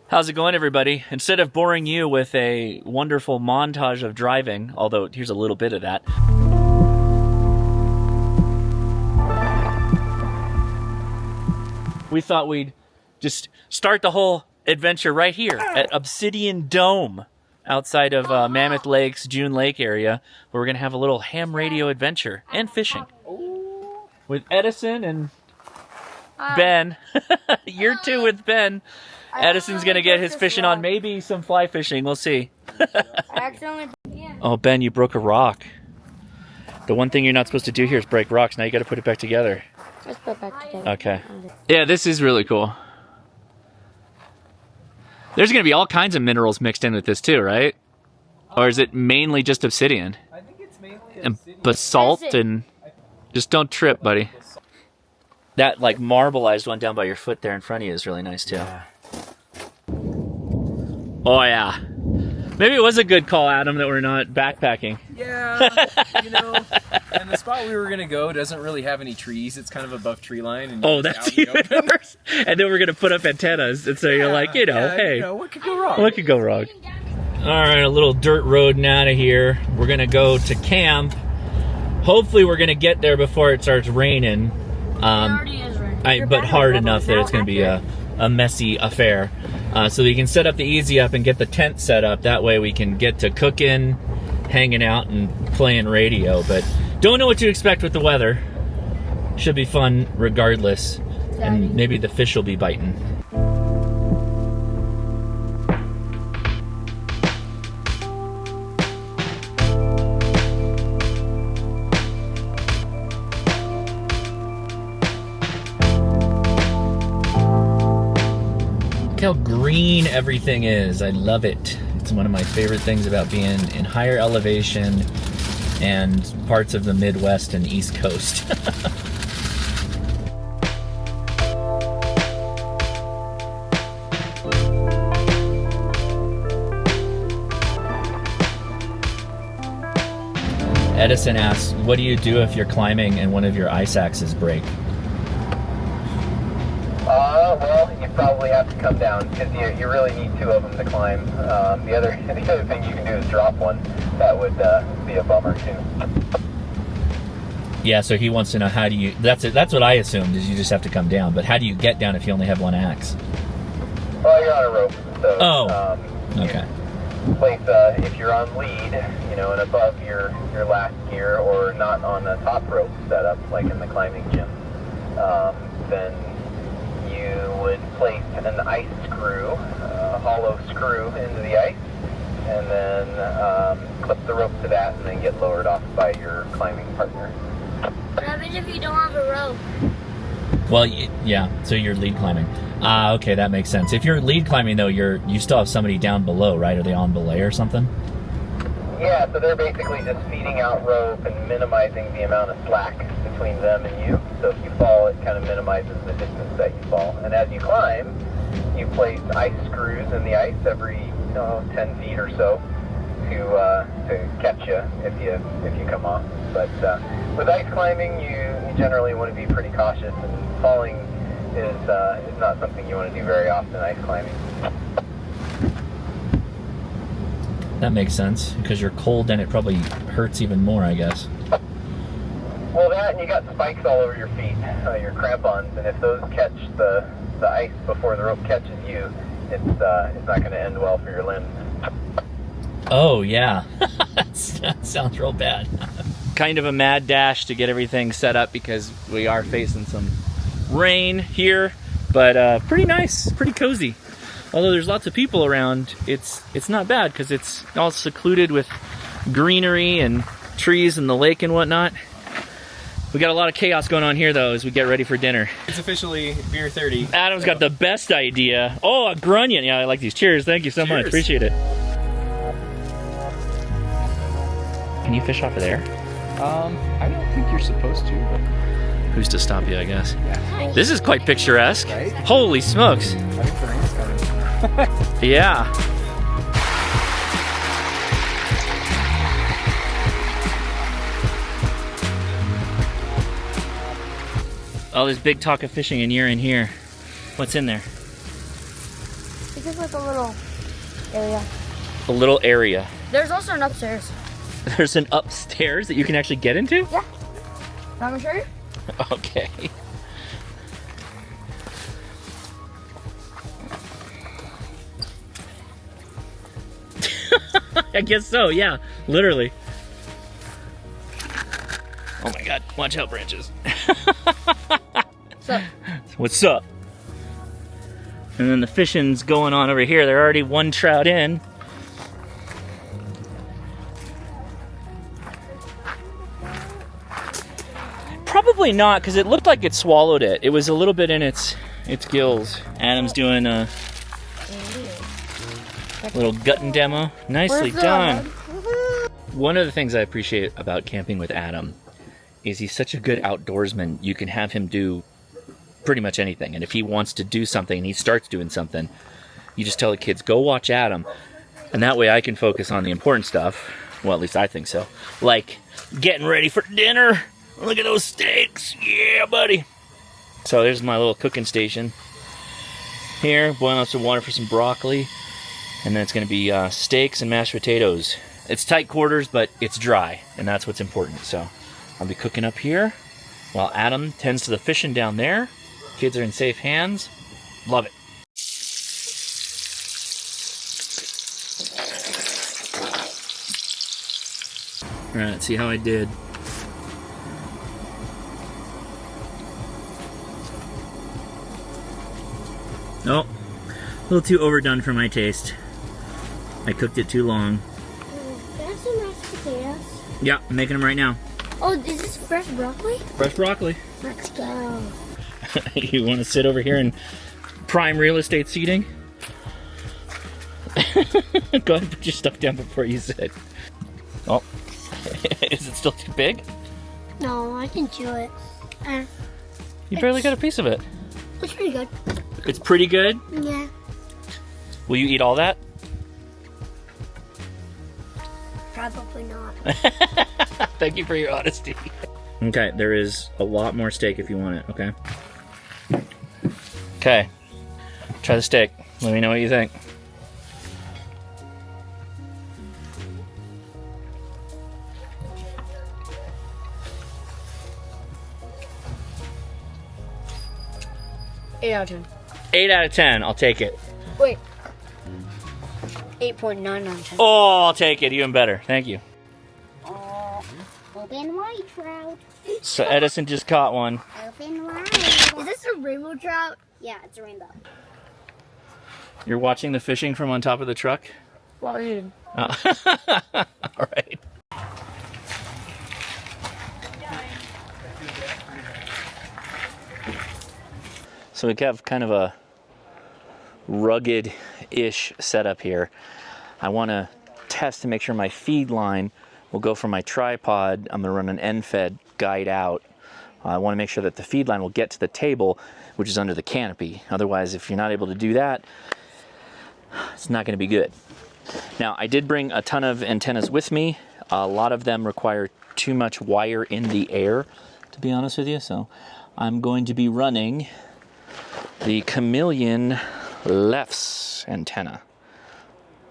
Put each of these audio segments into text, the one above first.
How's it going, everybody? Instead of boring you with a wonderful montage of driving, although here's a little bit of that, we thought we'd just start the whole adventure right here at Obsidian Dome outside of Mammoth Lake's June Lake area, where we're going to have a little ham radio adventure and fishing with Edison and Ben. Year 2 with Ben. Edison's going to get his fishing on, maybe some fly fishing. We'll see. Oh, Ben, you broke a rock. The one thing you're not supposed to do here is break rocks. Now you got to put it back together. Let's put it back together. Okay. Yeah, this is really cool. There's going to be all kinds of minerals mixed in with this too, right? Or is it mainly just obsidian? I think it's mainly and obsidian. basalt and... Just don't trip, buddy. That like marbleized one down by your foot there in front of you is really nice too. Yeah. Oh yeah. Maybe it was a good call, Adam, that we're not backpacking. Yeah, you know, and the spot we were going to go doesn't really have any trees. It's kind of above tree line. And Oh, that's even worse. And then we're going to put up antennas. And so you're like, hey. You know, what could go wrong? What could go wrong? All right, a little dirt road out of here. We're going to go to camp. Hopefully we're going to get there before it starts raining. It already is raining. But hard enough that it's going to be a messy affair. So that you can set up the Easy Up and get the tent set up. That way we can get to cooking, hanging out, and playing radio. But don't know what to expect with the weather. Should be fun regardless. And maybe the fish will be biting. Look how green everything is. I love it. It's one of my favorite things about being in higher elevation and parts of the Midwest and East Coast. Edison asks, what do you do if you're climbing and one of your ice axes break? Well, you probably have to come down because you really need 2 of them to climb. The other thing you can do is drop one. That would be a bummer too. Yeah, so he wants to know how do you... That's what I assumed, is you just have to come down. But how do you get down if you only have one axe? Well, you're on a rope, so okay. Place if you're on lead, you know, and above your last gear, or not on a top rope setup like in the climbing gym, then you would place an ice screw, a hollow screw into the ice, and then clip the rope to that, and then get lowered off by your climbing partner. What happens if you don't have a rope? Well, yeah, so you're lead climbing. Okay, that makes sense. If you're lead climbing, though, you still have somebody down below, right? Are they on belay or something? Yeah, so they're basically just feeding out rope and minimizing the amount of slack between them and you. So if you fall, it kind of minimizes the distance that you fall. And as you climb, you place ice screws in the ice every 10 feet or so to catch you if you come off. But with ice climbing, you generally want to be pretty cautious, and falling is not something you want to do very often, ice climbing. That makes sense, because you're cold and it probably hurts even more, I guess. Well, that, and you got spikes all over your feet, your crampons, and if those catch the ice before the rope catches you, it's not going to end well for your limbs. Oh, yeah. That sounds real bad. Kind of a mad dash to get everything set up because we are facing some rain here, but pretty nice, pretty cozy. Although there's lots of people around, it's not bad because it's all secluded with greenery and trees and the lake and whatnot. We got a lot of chaos going on here, though, as we get ready for dinner. It's officially beer 30. Adam's got the best idea. Oh, a grunion. Yeah, I like these. Cheers. Thank you so much. Appreciate it. Can you fish off of there? I don't think you're supposed to, but... Who's to stop you, I guess. Yeah. This is quite picturesque. Right? Holy smokes. I think the rain's coming. Yeah. All this big talk of fishing and you're in here. What's in there? We This is like a little area. A little area. There's also an upstairs. There's an upstairs that you can actually get into? Yeah. Want me to show you? Okay. I guess so, yeah. Literally. Oh my god, watch out, branches. What's up? What's up? And then the fishing's going on over here. They're already one trout in. Probably not, because it looked like it swallowed it. It was a little bit in its gills. Adam's doing a little gutting demo. Nicely done. One of the things I appreciate about camping with Adam is he's such a good outdoorsman. You can have him do pretty much anything. And if he wants to do something and he starts doing something, you just tell the kids, go watch Adam. And that way I can focus on the important stuff. Well, at least I think so. Like getting ready for dinner. Look at those steaks. Yeah, buddy. So there's my little cooking station. Here, boiling up some water for some broccoli. And then it's going to be steaks and mashed potatoes. It's tight quarters, but it's dry. And that's what's important. So I'll be cooking up here while Adam tends to the fishing down there. Kids are in safe hands. Love it. All right, let's see how I did. Oh, a little too overdone for my taste. I cooked it too long. That's some mashed potatoes. Yeah, I'm making them right now. Oh, is this fresh broccoli? Fresh broccoli. Let's go. You want to sit over here in prime real estate seating? Go ahead and put your stuff down before you sit. Oh, is it still too big? No, I can chew it. You barely got a piece of it. It's pretty good. It's pretty good? Yeah. Will you eat all that? Probably not. Thank you for your honesty. Okay, there is a lot more steak if you want it, okay? Okay, try the steak. Let me know what you think. Eight out of 10. 8 out of 10, I'll take it. Wait. 8.9 out of 10. Oh, I'll take it, even better. Thank you. Open wide trout. So Edison just caught one. Open wide. Is this a rainbow trout? Yeah, it's a rainbow. You're watching the fishing from on top of the truck? Well, eating. Oh. All right. So we have kind of a rugged-ish setup here. I want to test to make sure my feed line will go from my tripod. I'm going to run an end-fed guide out. I want to make sure that the feed line will get to the table, which is under the canopy. Otherwise, if you're not able to do that, it's not going to be good. Now, I did bring a ton of antennas with me. A lot of them require too much wire in the air, to be honest with you. So I'm going to be running the Chameleon Lefts antenna,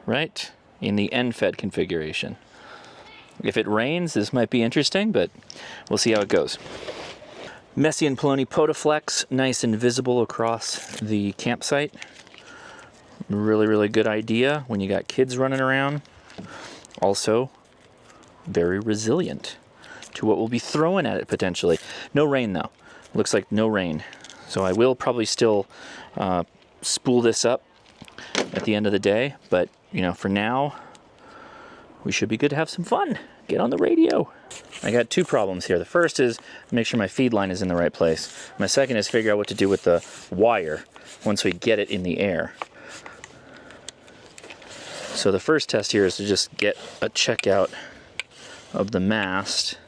right? In the end-fed configuration. If it rains, this might be interesting, but we'll see how it goes. Messi and Poloni Potaflex, nice and visible across the campsite. Really, really good idea when you got kids running around. Also, very resilient to what we'll be throwing at it potentially. No rain though. Looks like no rain. So I will probably still spool this up at the end of the day, but you know, for now, we should be good to have some fun. Get on the radio. I got two problems here. The first is make sure my feed line is in the right place. My second is figure out what to do with the wire once we get it in the air. So the first test here is to just get a checkout of the mast.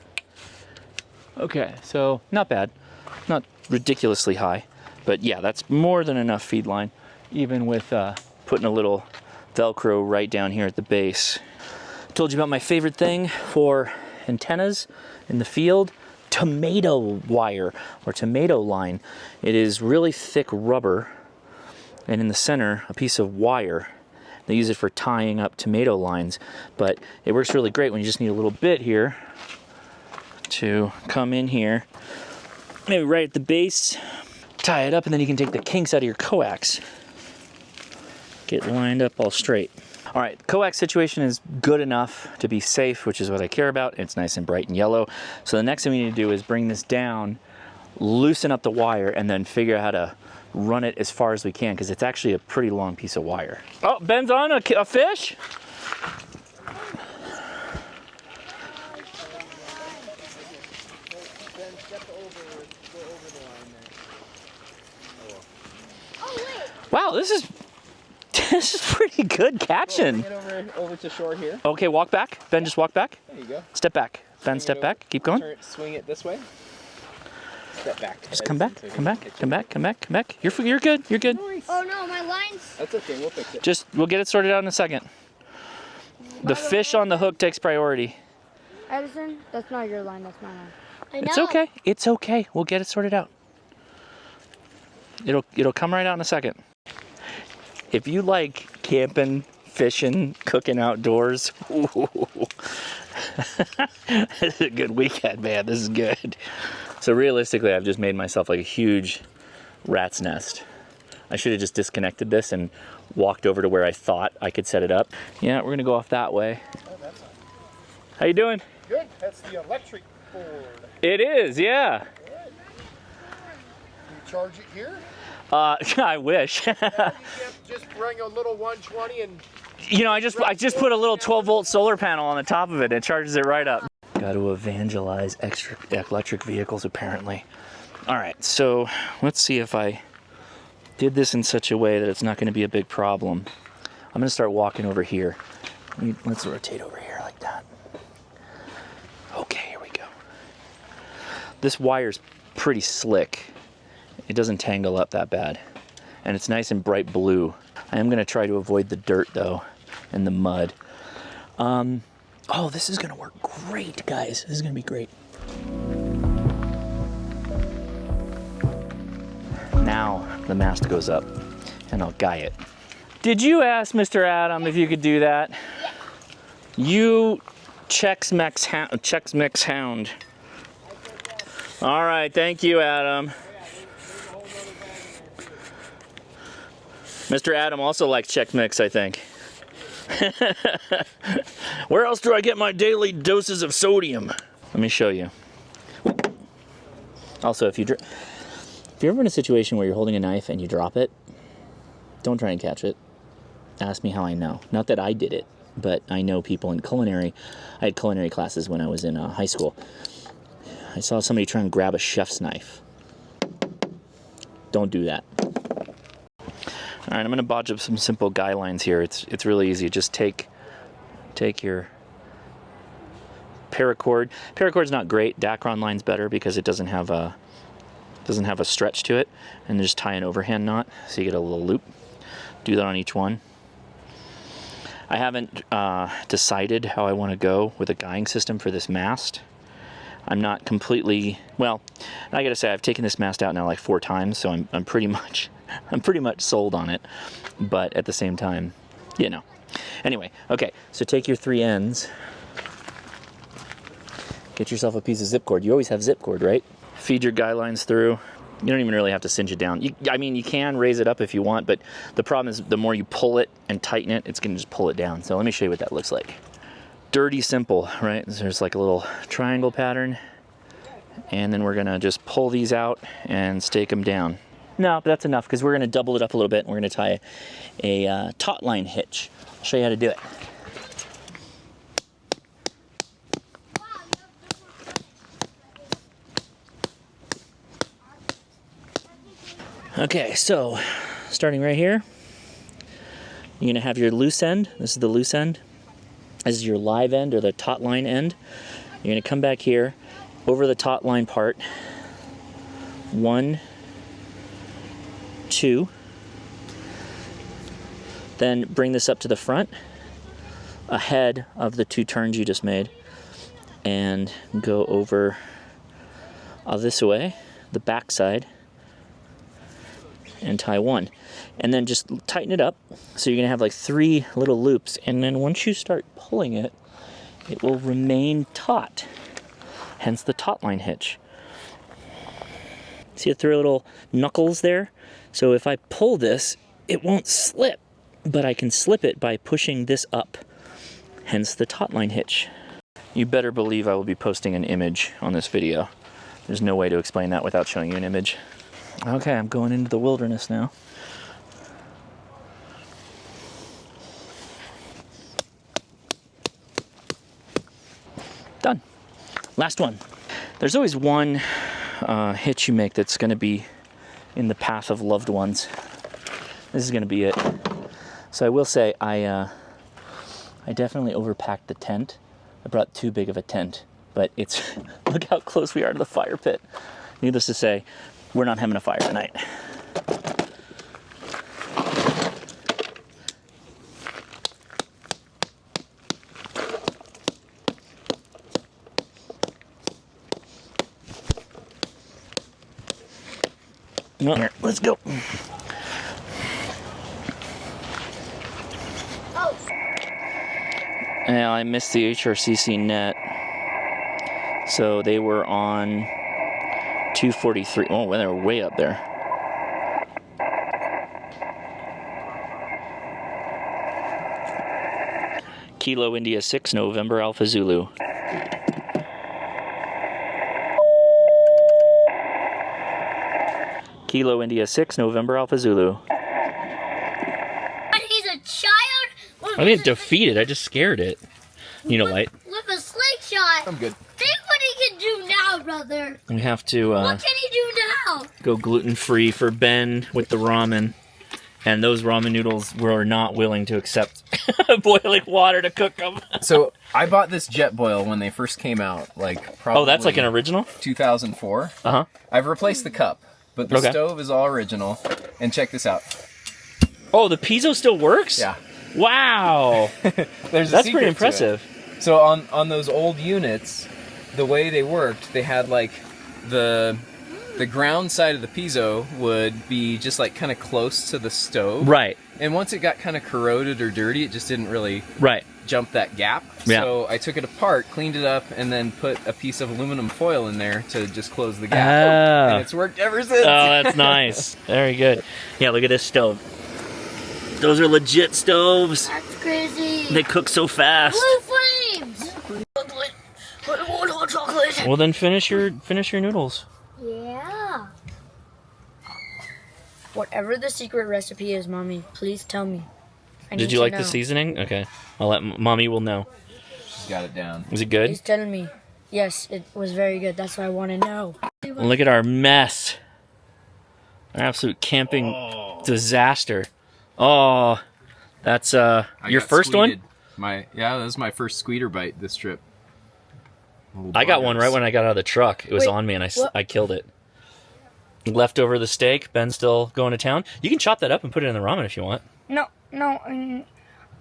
Okay, so not bad. Not ridiculously high, but yeah, that's more than enough feed line, even with putting a little Velcro right down here at the base. Told you about my favorite thing for antennas in the field, tomato wire or tomato line. It is really thick rubber and in the center, a piece of wire. They use it for tying up tomato lines, but it works really great when you just need a little bit here to come in here, maybe right at the base, tie it up, and then you can take the kinks out of your coax. Get lined up all straight. All right, coax situation is good enough to be safe, which is what I care about. It's nice and bright and yellow. So the next thing we need to do is bring this down, loosen up the wire, and then figure out how to run it as far as we can, because it's actually a pretty long piece of wire. Oh, Ben's on a fish? Wow, this is pretty good catching. Get over to shore here. Okay, walk back. Ben, just walk back. There you go. Step back. Ben, step back. Keep going. Swing it this way. Step back. Just come back. Come back. Come back. Come back. Come back. You're good. You're good. Oh no, my line's... That's okay. We'll fix it. We'll get it sorted out in a second. The fish on the hook takes priority. Edison, that's not your line, that's my line. I know. It's okay. It's okay. We'll get it sorted out. It'll come right out in a second. If you like camping, fishing, cooking outdoors, this is a good weekend, man. This is good. So realistically, I've just made myself like a huge rat's nest. I should have just disconnected this and walked over to where I thought I could set it up. Yeah, we're gonna go off that way. Oh, that's not... How you doing? Good. That's the electric board. It is, yeah. Good. You charge it here? I wish. Yeah, you can just bring a little 120 and... You know, I just put a little 12-volt solar panel on the top of it. It charges it right up. Got to evangelize extra electric vehicles, apparently. All right, so let's see if I did this in such a way that it's not going to be a big problem. I'm going to start walking over here. Let's rotate over here like that. Okay, here we go. This wire's pretty slick. It doesn't tangle up that bad. And it's nice and bright blue. I am going to try to avoid the dirt, though, and the mud. Oh, this is going to work great, guys. This is going to be great. Now the mast goes up, and I'll guy it. Did you ask Mr. Adam if you could do that? Yeah. You Chex-Mex hound. All right, thank you, Adam. Mr. Adam also likes Chex Mix, I think. Where else do I get my daily doses of sodium? Let me show you. Also, if you're ever in a situation where you're holding a knife and you drop it, don't try and catch it. Ask me how I know. Not that I did it, but I know people in culinary. I had culinary classes when I was in high school. I saw somebody try and grab a chef's knife. Don't do that. All right, I'm going to bodge up some simple guy lines here. It's really easy. Just take your paracord. Paracord's not great. Dacron line's better because it doesn't have a stretch to it, and just tie an overhand knot so you get a little loop. Do that on each one. I haven't decided how I want to go with a guying system for this mast. I'm not completely, well, I gotta say I've taken this mast out now like 4 times, so I'm pretty much sold on it, but at the same time, you know. Anyway, okay, so take your 3 ends, get yourself a piece of zip cord. You always have zip cord, right? Feed your guy lines through. You don't even really have to cinch it down. I mean, you can raise it up if you want, but the problem is the more you pull it and tighten it, it's gonna just pull it down. So let me show you what that looks like. Dirty simple, right? There's like a little triangle pattern, and then we're gonna just pull these out and stake them down. No, but that's enough because we're gonna double it up a little bit and we're gonna tie a taut line hitch. I'll show you how to do it. Okay, so starting right here, you're gonna have your loose end. This is the loose end. This is your live end or the taut line end. You're gonna come back here over the taut line part. 1, 2. Then bring this up to the front, ahead of the 2 turns you just made, and go over this way, the back side. and tie one. And then just tighten it up. So you're gonna have like 3 little loops. And then once you start pulling it, it will remain taut. Hence the taut line hitch. See the 3 little knuckles there? So if I pull this, it won't slip, but I can slip it by pushing this up. Hence the taut line hitch. You better believe I will be posting an image on this video. There's no way to explain that without showing you an image. Okay, I'm going into the wilderness now. Done. Last one. There's always one hitch you make that's going to be in the path of loved ones. This is going to be it. So I will say I definitely overpacked the tent. I brought too big of a tent, but it's look how close we are to the fire pit. Needless to say, we're not having a fire tonight. No, here, let's go. Yeah, I missed the HRCC net. So they were on 243. Oh, well, they were way up there. Kilo India 6, November Alpha Zulu. Kilo India 6, November Alpha Zulu. But he's a child? I didn't defeat it, I just scared it. You know, Light. With a slingshot. I'm good. Think what he can do now, brother. We have to What can he do now? go gluten-free for Ben with the ramen. And those ramen noodles were not willing to accept boiling water to cook them. So I bought this Jet Boil when they first came out, like probably. Oh, that's like an original? 2004. Uh-huh. I've replaced the cup, but the Okay. stove is all original. And check this out. Oh, the piezo still works? Yeah. Wow. There's a That's secret pretty to impressive. it. So on those old units, the way they worked, they had like the ground side of the piezo would be just like kind of close to the stove. Right. And once it got kind of corroded or dirty, it just didn't really Right. jump that gap. Yeah. So I took it apart, cleaned it up, and then put a piece of aluminum foil in there to just close the gap. Ah. And it's worked ever since. Oh, that's nice. Very good. Yeah, look at this stove. Those are legit stoves. That's crazy. They cook so fast. Blue flames. Chocolate. Hot chocolate. Well, then finish your noodles. Yeah. Whatever the secret recipe is, Mommy, please tell me. I need Did you to like know. the seasoning? Okay. I'll let Mommy will know. She's got it down. Is it good? Please tell me. Yes, it was very good. That's what I want to know. Look at our mess. Our absolute camping disaster. Oh, that's I your got first squeeded. one? That was my first squeeder bite this trip. I got one right when I got out of the truck. It was Wait, on me and what? I killed it. Left over the steak. Ben's still going to town. You can chop that up and put it in the ramen if you want. No.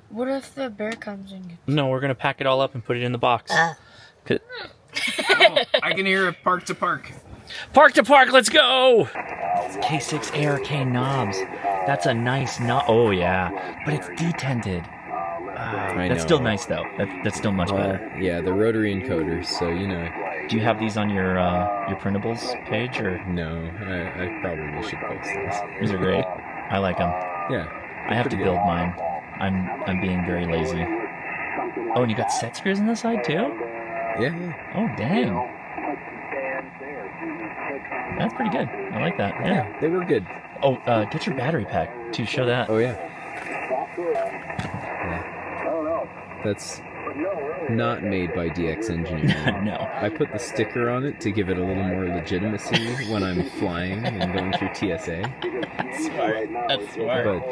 What if the bear comes in? No, we're going to pack it all up and put it in the box. 'Cause- I can hear a park to park. Park to park, let's go! It's K6ARK knobs. That's a nice knob. Oh, yeah. But it's detented. That's still nice, though. That's still much better. Yeah, the rotary encoders, so you know. Do you have these on your printables page? Or No, I probably should post this. these are great. I like them. Yeah. I have to pretty build good. mine. I'm being very lazy. Oh, and you got set screws on the side, too? Yeah. Oh, dang. That's pretty good. I like that. Yeah. They were good. Oh, get your battery pack to show that. Oh, yeah. That's not made by DX Engineering. No. I put the sticker on it to give it a little more legitimacy when I'm flying and going through TSA. That's smart.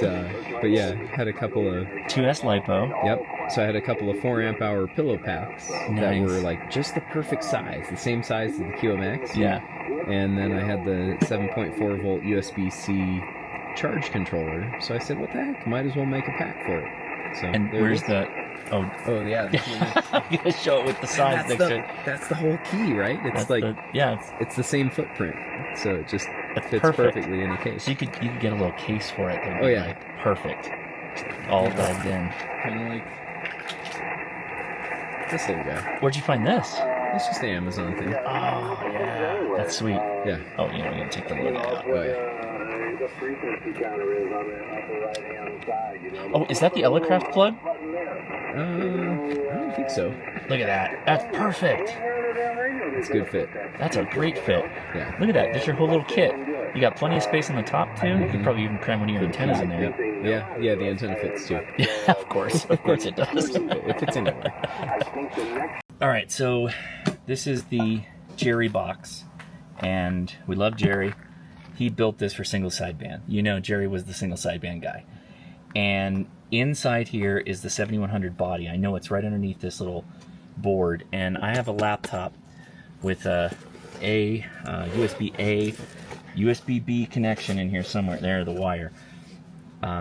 But yeah, had a couple of 2S LiPo. Yep. So I had a couple of 4 amp hour pillow packs that Nice. were like just the perfect size, the same size as the QMX. Yeah. And then I had the 7.4 volt USB-C charge controller. So I said, what the heck? Might as well make a pack for it. So And there it where's is. the... Oh, Oh yeah. the QMX. I'm going to show it with the size that's, next to it. that's the whole key, right? It's That's like the, yeah, it's, it's the same footprint. So it just It fits perfect. perfectly in a case. So you could get a little case for it. That'd Oh, be, yeah. like, perfect. All dived in. Kind of like this little guy. Where'd you find this? It's just the Amazon thing. Oh, yeah. That's sweet. Yeah. Oh, you know, you gotta take the lid out. Oh, yeah. The frequency counter is on the upper right-hand side. You know. Oh, is that the Elecraft plug? I don't think so. Look at that. That's perfect. It's a good fit. That's a great fit. Yeah. Look at that. That's your whole little kit. You got plenty of space on the top, too. You could probably even cram one of your antennas in there. Yeah, the antenna fits too. Yeah, of course. Of course it does. It fits anywhere. All right, so this is the Jerry box, and we love Jerry. He built this for single sideband. You know, Jerry was the single sideband guy. And inside here is the 7100 body. I know it's right underneath this little board, and I have a laptop with a USB-A, USB-B connection in here somewhere. There, the wire.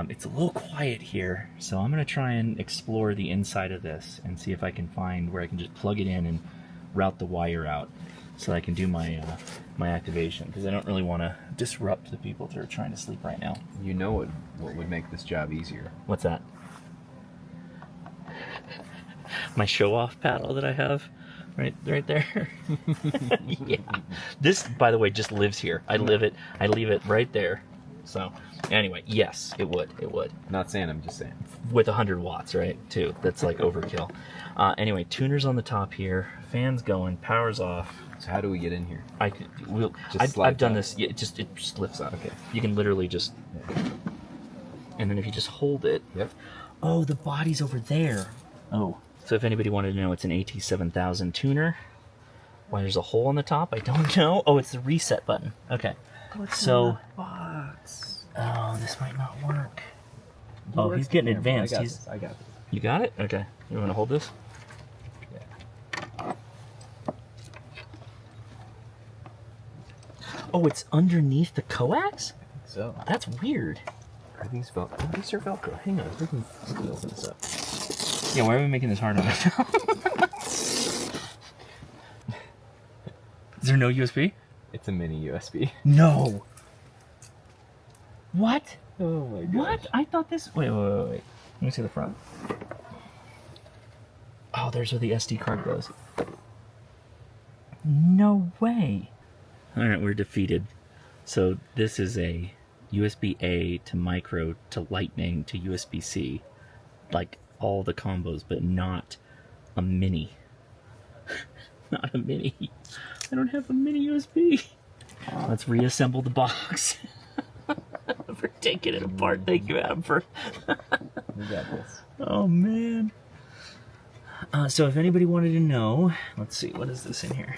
It's a little quiet here, so I'm going to try and explore the inside of this and see if I can find where I can just plug it in and route the wire out so that I can do my my activation, because I don't really want to disrupt the people that are trying to sleep right now. You know what would make this job easier? What's that? My show-off paddle that I have right there. Yeah. This, by the way, just lives here. I leave it right there. So anyway, yes, it would. Not saying, I'm just saying. With 100 watts, right? Too. That's like overkill. Anyway, tuner's on the top here. Fans going. Power's off. So how do we get in here? I've done this. Yeah, it just lifts up. Okay. You can literally just, and then if you just hold it. Yep. Oh, the body's over there. Oh, so if anybody wanted to know, it's an AT7000 tuner. Why there's a hole on the top, I don't know. Oh, it's the reset button. Okay. So. Box. Oh, this might not work. Oh, he's getting advanced. I got this. You got it? Okay. You want to hold this? Yeah. Oh, it's underneath the coax? So. That's weird. Are these Velcro? Oh, these are Velcro. Hang on. We can open this up. Yeah, why are we making this hard on ourselves? Is there no USB? It's a mini USB. No. What? Oh my god. What? I thought this... Wait. Let me see the front. Oh, there's where the SD card goes. No way. All right, we're defeated. So this is a USB-A to micro to lightning to USB-C. Like all the combos, but not a mini. Not a mini. I don't have a mini USB. Let's reassemble the box. For taking it apart. Thank you, Adam, for... We got this. Oh, man. So if anybody wanted to know, let's see, what is this in here?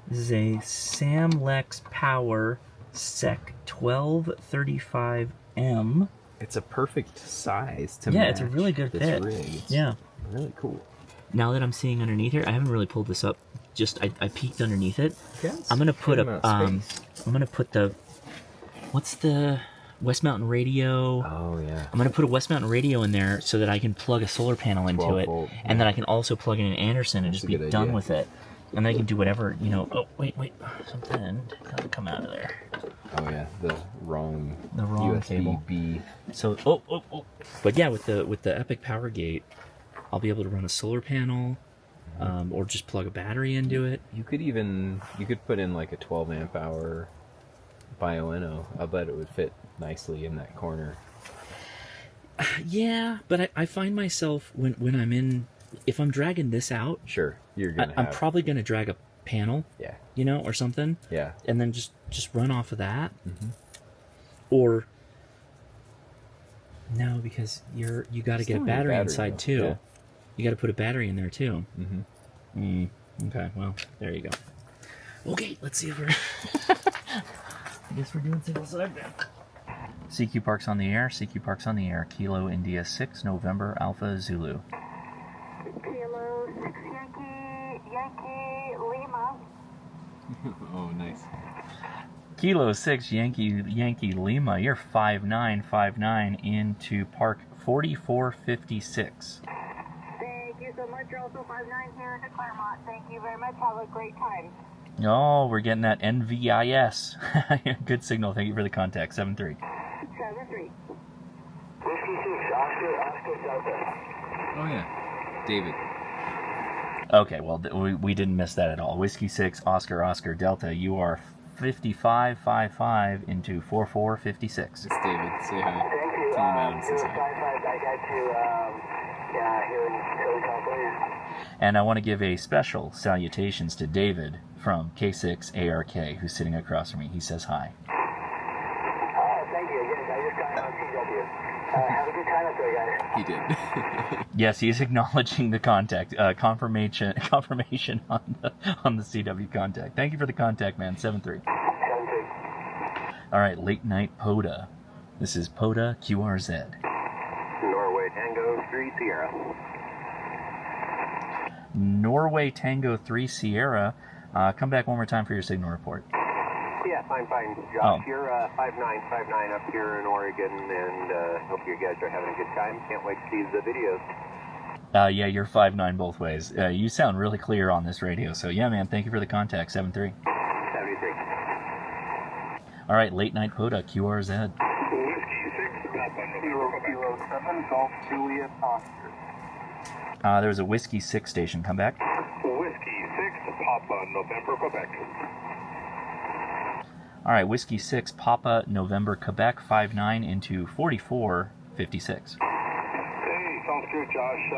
This is a Samlex Power Sec 1235M. It's a perfect size to Yeah, match it's a really good this fit. rig. It's Yeah. really cool. Now that I'm seeing underneath here, I haven't really pulled this up. Just I peeked underneath it. Yes. I'm gonna put Good a amount of space. I'm gonna put the, what's the West Mountain radio? Oh yeah. I'm gonna put a West Mountain radio in there so that I can plug a solar panel into 12 it, volt, and yeah. then I can also plug in an Anderson and That's just a be good done idea. with it. And then I can do whatever, you know. Oh wait, something gotta come out of there. Oh yeah. The wrong USB cable. B. So oh. But yeah, with the Epic Power Gate, I'll be able to run a solar panel, or just plug a battery into it. You could put in like a 12 amp hour Bioenno. I bet it would fit nicely in that corner. Yeah, but I find myself when I'm in, if I'm dragging this out, Sure, you're gonna. I'm probably gonna drag a panel, Yeah. you know, or something, Yeah. and then just run off of that, Mm-hmm. or no, because you got to get a Still need a battery battery, inside though. too. Yeah. You got to put a battery in there too. Mm-hmm. Okay, well, there you go. Okay, let's see if we're. I guess we're doing single sideband. CQ Park's on the air. CQ Park's on the air. Kilo India 6 November Alpha Zulu. Kilo 6 Yankee Lima. Oh, nice. Kilo 6 Yankee Lima. You're 5959 into Park 4456. Thank you so much. You're also 59 here in Claremont. Thank you very much. Have a great time. Oh, we're getting that NVIS. Good signal. Thank you for the contact. 7-3. 7-3. Whiskey 6, Oscar Delta. Oh yeah, David. Okay, well, we didn't miss that at all. Whiskey 6, Oscar Delta. You are 5555 into 4456. It's David. Say hi. Thank you. Tell him Adam says hi. 55, I got you, here in Southern California. And I want to give a special salutations to David from K6ARK, who's sitting across from me. He says hi. Thank you. Yes, I just got on CW. Have a good time up there, guys. He did. Yes, he is acknowledging the contact, confirmation on the CW contact. Thank you for the contact, man. 7-3. 7-3. All right, late night POTA. This is POTA QRZ. Norway Tango 3 Sierra. Norway Tango 3 Sierra. Come back one more time for your signal report. Yeah, fine, Josh. Oh. You're 5959 up here in Oregon, and hope you guys are having a good time. Can't wait to see the videos. Yeah, you're 5'9" both ways. You sound really clear on this radio. So yeah, man, thank you for the contact. 7-3. 73. All right, late night POTA QRZ. Whiskey 6, Kilo 7, Golf Juliet Oscar. There's a Whiskey 6 station. Come back. Whiskey 6, Papa, November, Quebec. All right, Whiskey 6, Papa, November, Quebec, 5'9" into 4456. Hey, sounds good, Josh.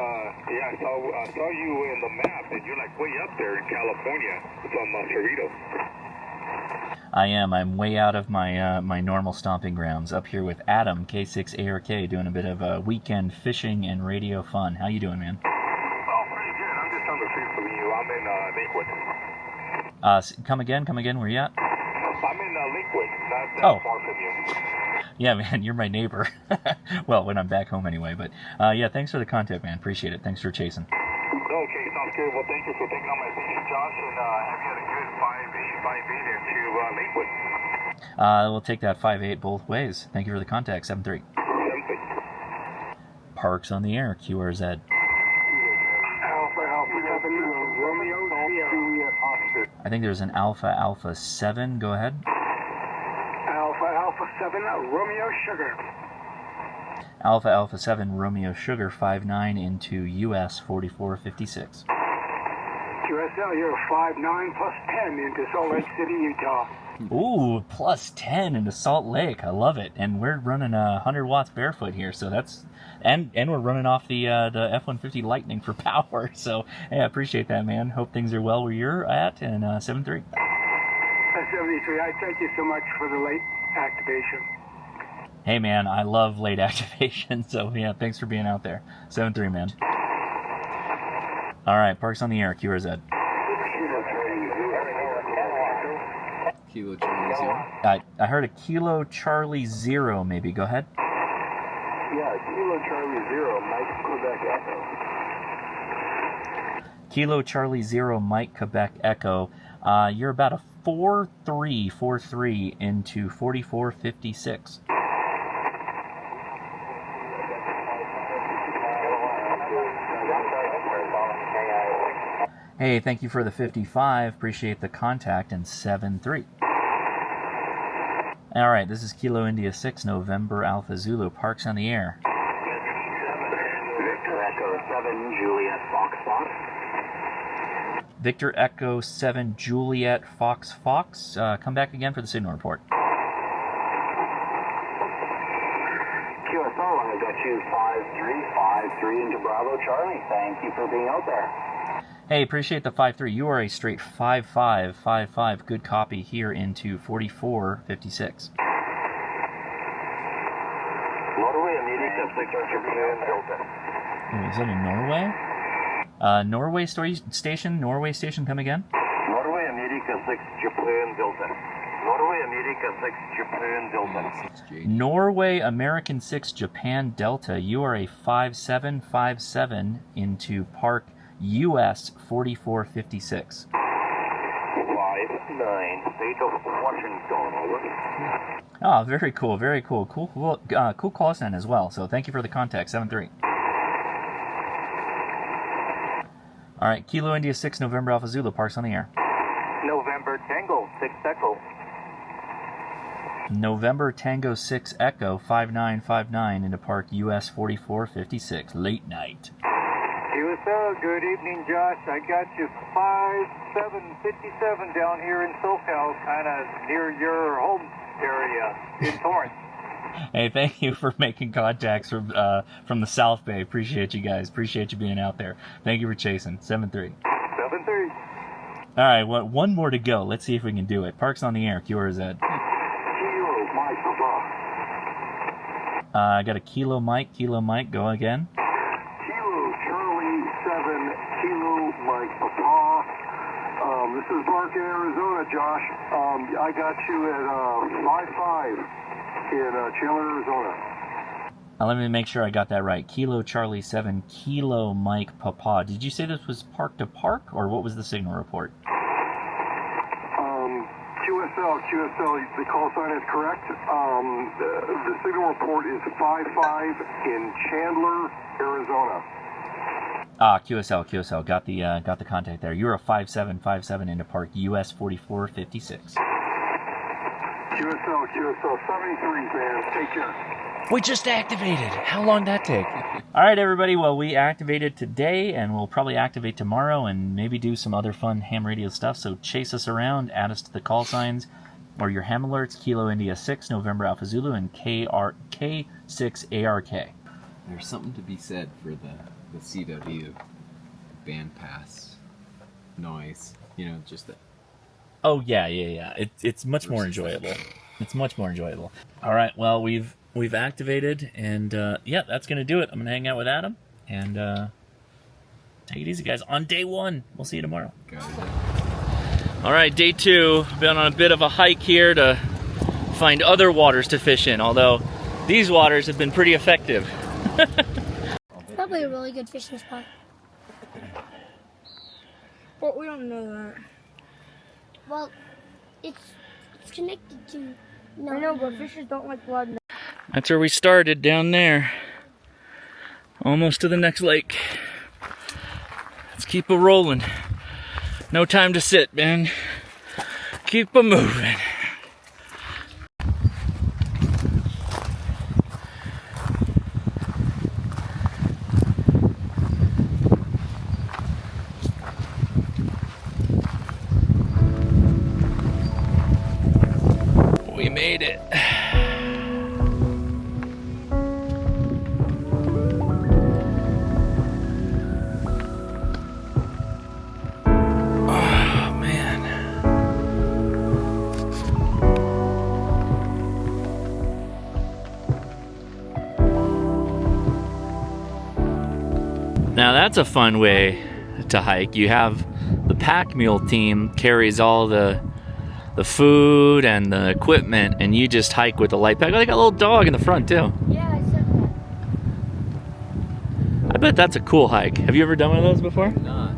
Yeah, I saw you in the map, and you're like way up there in California. It's on Cerritos. I am. I'm way out of my my normal stomping grounds. Up here with Adam, K6ARK, doing a bit of weekend fishing and radio fun. How you doing, man? Oh, pretty good. I'm just on the street from you. I'm in Lakewood. Come again. Where you at? I'm in Lakewood, not that far from you. Yeah, man, you're my neighbor. Well, when I'm back home anyway. But yeah, thanks for the contact, man. Appreciate it. Thanks for chasing. Okay, sounds good. Well, thank you for taking on my station, Josh, and have you had a good 5-8 into Lakewood. We'll take that 5-8 both ways. Thank you for the contact. 7-3. 7-3. Parks on the air. QRZ. Alpha 7, Romeo, Juliet, Oscar. I think there's an Alpha 7. Go ahead. Alpha 7, Romeo, Sugar. Alpha 7, Romeo Sugar, 5'9" into US 4456. QSL, you're 5'9" plus 10 into Salt Lake City, Utah. Ooh, plus 10 into Salt Lake. I love it. And we're running 100 watts barefoot here, so that's... And we're running off the F-150 Lightning for power, so hey, I appreciate that, man. Hope things are well where you're at, and 7-3. 73, I thank you so much for the late activation. Hey, man, I love late activation, so yeah, thanks for being out there. 7-3, man. All right, Parks on the air, QRZ. Kilo Charlie Zero. I heard a Kilo Charlie 0, maybe. Go ahead. Yeah, Kilo Charlie 0, Mike Quebec Echo. Kilo Charlie 0, Mike Quebec Echo. You're about a 4-3 into 4456. Hey, thank you for the 55. Appreciate the contact. And 7-3. All right, this is Kilo India 6, November Alpha Zulu. Parks on the air. Victor Echo 7, Juliet Fox Fox. Victor Echo 7, Juliet Fox Fox. Come back again for the signal report. QSO, I got you 5-3 into Bravo Charlie. Thank you for being out there. Hey, appreciate the 5-3. You are a straight 5-5. Good copy here into 4456. Norway, America, Japan, Delta. Is that in Norway? Norway station, come again? Norway, America, 6, Japan, Delta. Norway, America, 6, Japan, Delta. 6J. Norway, American 6, Japan, Delta. You are a 5-7 into Park US 4456. 5-9, State of Washington, over. Oh, very cool. Cool call sign as well. So thank you for the contact. 7-3. All right, Kilo India 6, November Alpha Zulu. Parks on the air. November Tango 6 Echo. November Tango 6 Echo 5959 into Park US 4456, late night. QSL, good evening, Josh. I got you 5757 down here in SoCal, kind of near your home area in Torrance. Hey, thank you for making contacts from the South Bay. Appreciate you guys. Appreciate you being out there. Thank you for chasing. 7-3. 7-3. All right, well, one more to go. Let's see if we can do it. Park's on the air. QRZ. Kilo, Mike, Papa. I got a Kilo Mike. Kilo Mike, go again. Kilo, Charlie, 7, Kilo, Mike, Papa. This is Bark in Arizona, Josh. I got you at 5-5 in Chandler, Arizona. Let me make sure I got that right. Kilo Charlie 7, Kilo Mike Papa. Did you say this was park to park, or what was the signal report? QSL, the call sign is correct. The signal report is 5-5 in Chandler, Arizona. Ah, QSL. Got the contact there. You're a 5757 into Park US 4456. QSL, 73, man. Take care. We just activated. How long did that take? All right, everybody. Well, we activated today, and we'll probably activate tomorrow and maybe do some other fun ham radio stuff. So chase us around, add us to the call signs or your ham alerts. Kilo India 6, November Alpha Zulu, and K6ARK. There's something to be said for the CW band pass noise. You know, just the... Oh, yeah. It's much more enjoyable. It's much more enjoyable. All right, well, we've activated, and yeah, that's going to do it. I'm going to hang out with Adam, and take it easy, guys. On day 1, we'll see you tomorrow. All right, day 2. Been on a bit of a hike here to find other waters to fish in, although these waters have been pretty effective. Probably a really good fishing spot. Well, we don't know that. Well, it's connected to... I know, but fishers don't like blood. That's where we started, down there. Almost to the next lake. Let's keep it rolling. No time to sit, man. Keep it moving. We made it. Now that's a fun way to hike. You have the pack mule team carries all the food and the equipment, and you just hike with the light pack. Oh, they got a little dog in the front too. Yeah, I said that. I bet that's a cool hike. Have you ever done one of those before? Not.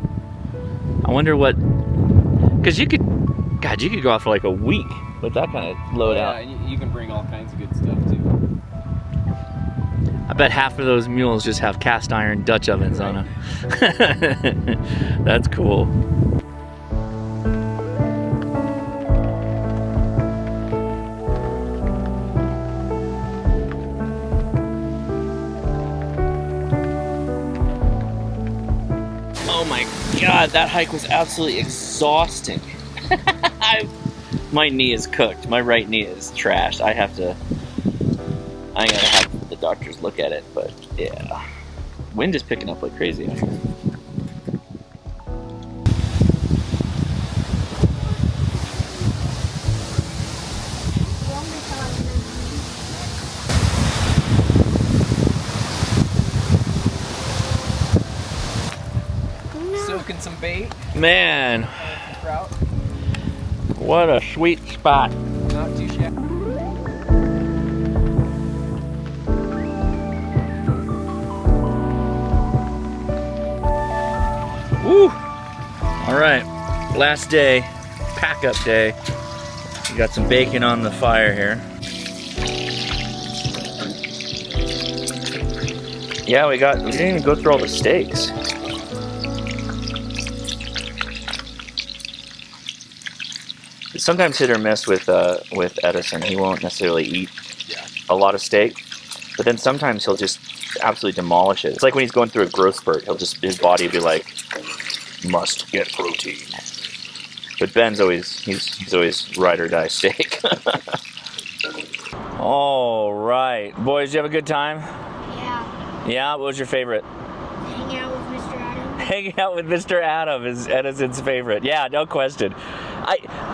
I wonder what, because you could go out for like a week with that kind of load out. And you can bring all kinds of good stuff too. I bet half of those mules just have cast iron Dutch ovens on them. That's cool. Oh my God, that hike was absolutely exhausting. My knee is cooked. My right knee is trashed. I gotta have the doctors look at it, but yeah. Wind is picking up like crazy out here. Soaking some bait. Man, Trout. what a sweet spot. Not too shabby. Woo! All right, last day, pack up day. We got some bacon on the fire here. Yeah, we didn't even go through all the steaks. sometimes hit or miss with Edison. He won't necessarily eat a lot of steak, but then sometimes he'll just absolutely demolish it. It's like when he's going through a growth spurt, his body will be like, must get protein. But Ben's he's always ride or die steak. All right, boys, you have a good time? Yeah. Yeah. What was your favorite? Hang out with Mr. Adam. Hanging out with Mr. Adam is Edison's favorite. Yeah, no question.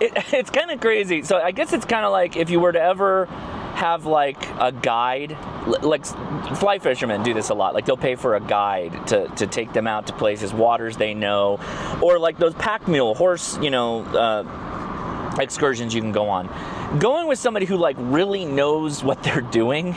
It's kind of crazy. So I guess it's kind of like if you were to ever have like a guide, like fly fishermen do this a lot. Like they'll pay for a guide to take them out to places, waters they know, or like those pack mule horse, excursions you can go on. Going with somebody who like really knows what they're doing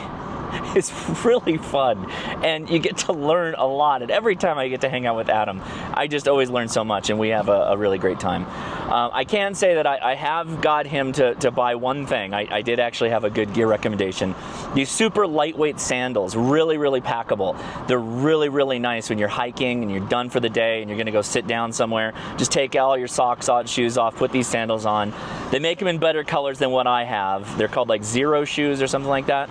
is really fun, and you get to learn a lot. And every time I get to hang out with Adam, I just always learn so much, and we have a really great time. I can say that I have got him to buy one thing. I did actually have a good gear recommendation. These super lightweight sandals, really, really packable. They're really, really nice when you're hiking and you're done for the day and you're gonna go sit down somewhere. Just take all your socks off, shoes off, put these sandals on. They make them in better colors than what I have. They're called like Zero shoes or something like that.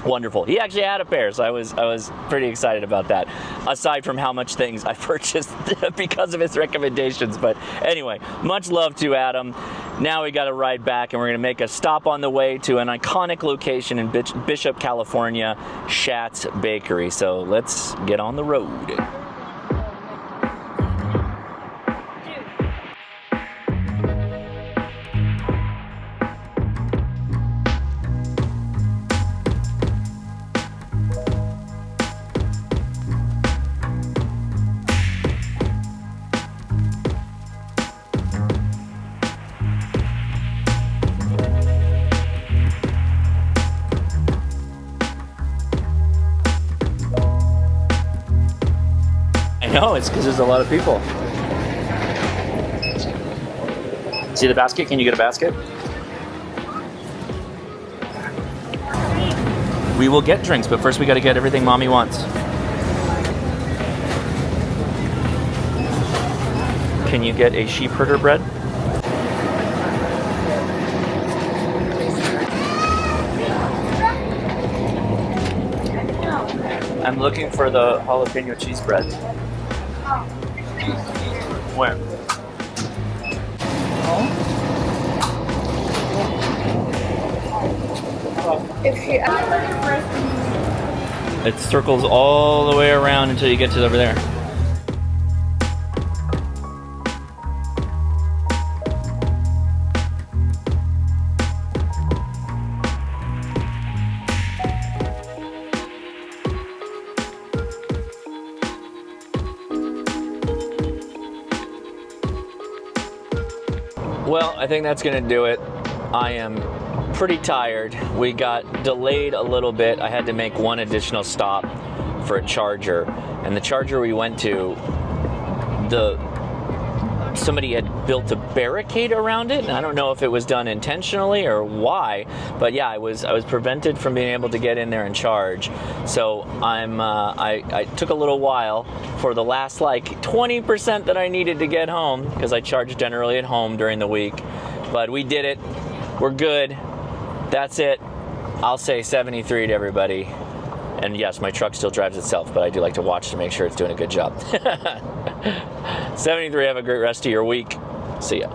Wonderful. He actually had a pair, so I was pretty excited about that, aside from how much things I purchased because of his recommendations. But anyway, much love to Adam. Now we got to ride back, and we're going to make a stop on the way to an iconic location in Bishop, California, Schatz Bakery. So let's get on the road. No, it's because there's a lot of people. See the basket? Can you get a basket? We will get drinks, but first we got to get everything Mommy wants. Can you get a sheep herder bread? I'm looking for the jalapeno cheese breads. Where? It circles all the way around until you get to over there. Well, I think that's gonna do it. I am pretty tired. We got delayed a little bit. I had to make one additional stop for a charger, and the charger we went to, somebody had built a barricade around it, and I don't know if it was done intentionally or why, but yeah, I was prevented from being able to get in there and charge. So I took a little while for the last like 20% that I needed to get home, because I charge generally at home during the week. But we did it. We're good. That's it. I'll say 73 to everybody. And yes, my truck still drives itself, but I do like to watch to make sure it's doing a good job. 73, have a great rest of your week. See ya.